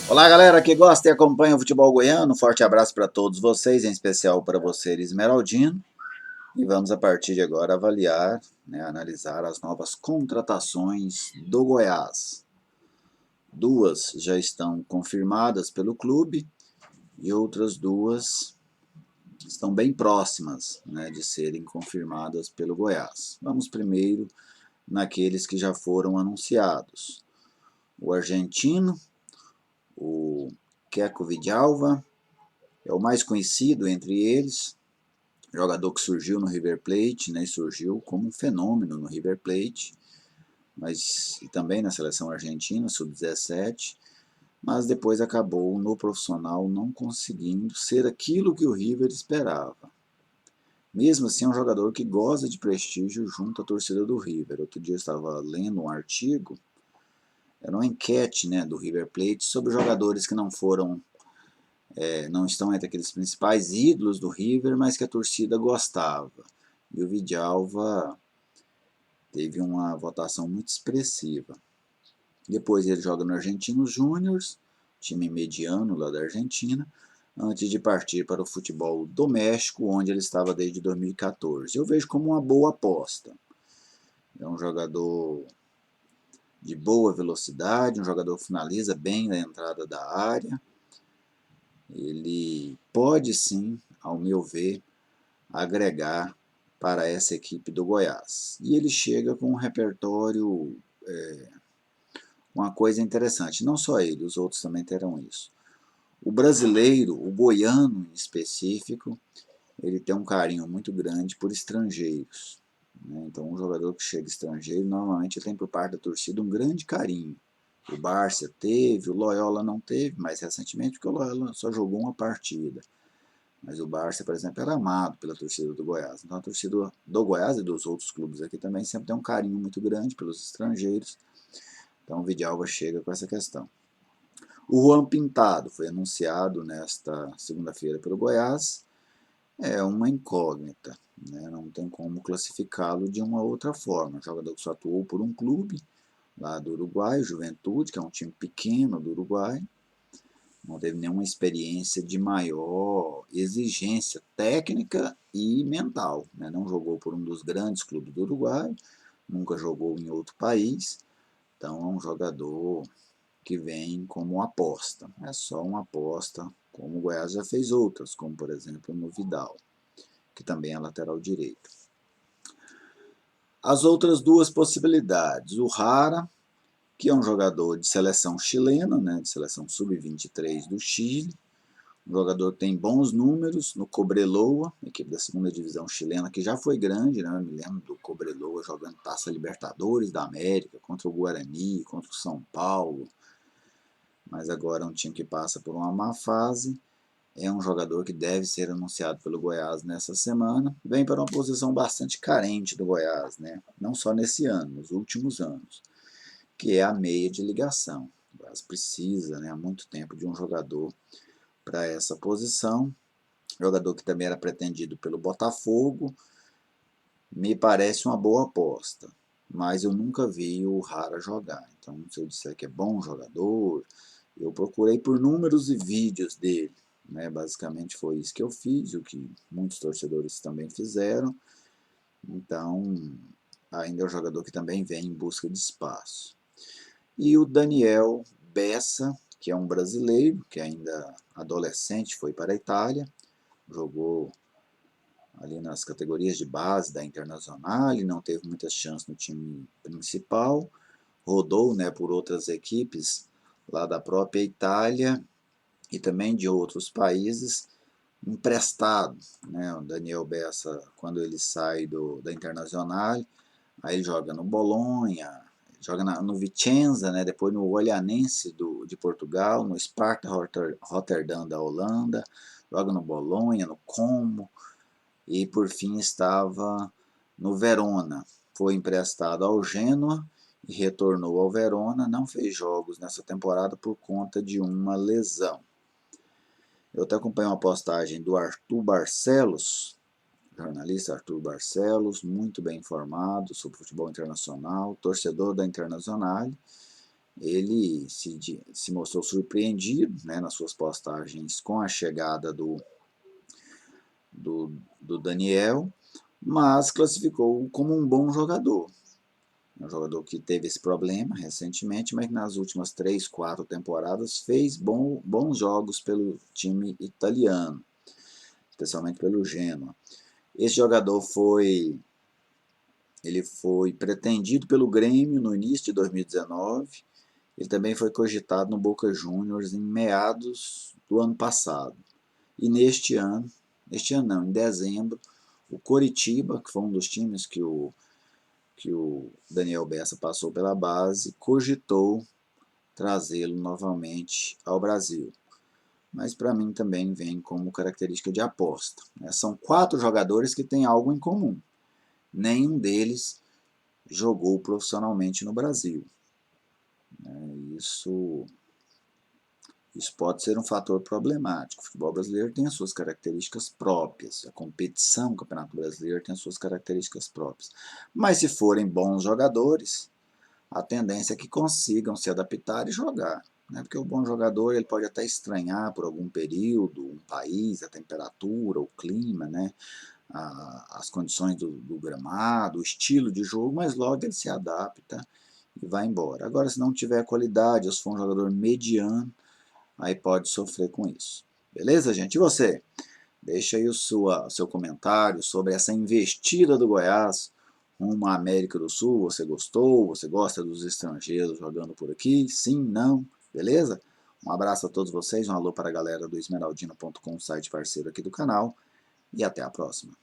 Olá galera que gosta e acompanha o futebol goiano, forte abraço para todos vocês, em especial para você Esmeraldino. E vamos a partir de agora avaliar, analisar as novas contratações do Goiás. Duas já estão confirmadas pelo clube e outras duas estão bem próximas de serem confirmadas pelo Goiás. Vamos primeiro naqueles que já foram anunciados. O argentino, o Queco Vidalva, é o mais conhecido entre eles, jogador que surgiu no River Plate, surgiu como um fenômeno no River Plate, mas e também na seleção argentina, sub-17, mas depois acabou no profissional não conseguindo ser aquilo que o River esperava. Mesmo assim, é um jogador que goza de prestígio junto à torcida do River. Outro dia eu estava lendo um artigo, era uma enquete do River Plate sobre jogadores que não estão entre aqueles principais ídolos do River, mas que a torcida gostava. E o Vidalva teve uma votação muito expressiva. Depois ele joga no Argentinos Júniors, time mediano lá da Argentina, antes de partir para o futebol doméstico, onde ele estava desde 2014. Eu vejo como uma boa aposta. É um jogador de boa velocidade, um jogador que finaliza bem na entrada da área. Ele pode sim, ao meu ver, agregar para essa equipe do Goiás. E ele chega com um repertório, uma coisa interessante, não só ele, os outros também terão isso. O brasileiro, o goiano em específico, ele tem um carinho muito grande por estrangeiros. Então, um jogador que chega estrangeiro, normalmente tem por parte da torcida um grande carinho. O Barça teve, o Loyola não teve, mais recentemente, porque o Loyola só jogou uma partida. Mas o Barça, por exemplo, era amado pela torcida do Goiás. Então a torcida do Goiás e dos outros clubes aqui também sempre tem um carinho muito grande pelos estrangeiros. Então o Vidalva chega com essa questão. O Juan Pintado foi anunciado nesta segunda-feira pelo Goiás. É uma incógnita, não tem como classificá-lo de uma outra forma. Um jogador que só atuou por um clube lá do Uruguai, Juventude, que é um time pequeno do Uruguai. Não teve nenhuma experiência de maior exigência técnica e mental. Não jogou por um dos grandes clubes do Uruguai, nunca jogou em outro país. Então é um jogador que vem como aposta. É só uma aposta, como o Goiás já fez outras, como por exemplo no Vidal, que também é lateral direito. As outras duas possibilidades, o Jara, que é um jogador de seleção chilena, de seleção sub-23 do Chile. O jogador tem bons números no Cobreloa, equipe da segunda divisão chilena, que já foi grande, eu me lembro do Cobreloa jogando Taça Libertadores da América, contra o Guarani, contra o São Paulo, mas agora é um time que passa por uma má fase. É um jogador que deve ser anunciado pelo Goiás nessa semana. Vem para uma posição bastante carente do Goiás, não só nesse ano, nos últimos anos, que é a meia de ligação. O Goiás precisa há muito tempo de um jogador para essa posição. Jogador que também era pretendido pelo Botafogo. Me parece uma boa aposta, mas eu nunca vi o Jara jogar. Então, se eu disser que é bom jogador, eu procurei por números e vídeos dele. Basicamente foi isso que eu fiz, o que muitos torcedores também fizeram. Então, ainda é um jogador que também vem em busca de espaço. E o Daniel Bessa, que é um brasileiro, que ainda adolescente foi para a Itália, jogou ali nas categorias de base da Internacional, e não teve muitas chances no time principal, rodou por outras equipes lá da própria Itália e também de outros países, emprestado. O Daniel Bessa, quando ele sai da Internacional, aí ele joga no Bolonha, joga no Vicenza, depois no Olhanense de Portugal, no Sparta Rotterdam da Holanda, joga no Bolonha, no Como, e por fim estava no Verona. Foi emprestado ao Genoa e retornou ao Verona, não fez jogos nessa temporada por conta de uma lesão. Eu até acompanhei uma postagem do Arthur Barcelos, jornalista Arthur Barcelos, muito bem informado sobre futebol internacional, torcedor da Internazionale. Ele se mostrou surpreendido, né, nas suas postagens com a chegada do Daniel, mas classificou como um bom jogador. Um jogador que teve esse problema recentemente, mas nas últimas 3, 4 temporadas fez bons jogos pelo time italiano, especialmente pelo Genoa. Esse jogador foi pretendido pelo Grêmio no início de 2019. Ele também foi cogitado no Boca Juniors em meados do ano passado. E em dezembro, o Coritiba, que foi um dos times que o Daniel Bessa passou pela base, cogitou trazê-lo novamente ao Brasil. Mas para mim também vem como característica de aposta. São 4 jogadores que têm algo em comum. Nenhum deles jogou profissionalmente no Brasil. Isso pode ser um fator problemático. O futebol brasileiro tem as suas características próprias. A competição, o Campeonato Brasileiro tem as suas características próprias. Mas se forem bons jogadores, a tendência é que consigam se adaptar e jogar. Porque o bom jogador ele pode até estranhar por algum período, um país, a temperatura, o clima, as condições do gramado, o estilo de jogo, mas logo ele se adapta e vai embora. Agora, se não tiver qualidade, ou se for um jogador mediano, aí pode sofrer com isso. Beleza, gente? E você? Deixa aí o seu comentário sobre essa investida do Goiás rumo à América do Sul. Você gostou? Você gosta dos estrangeiros jogando por aqui? Sim, não? Beleza? Um abraço a todos vocês, um alô para a galera do esmeraldino.com, site parceiro aqui do canal, e até a próxima.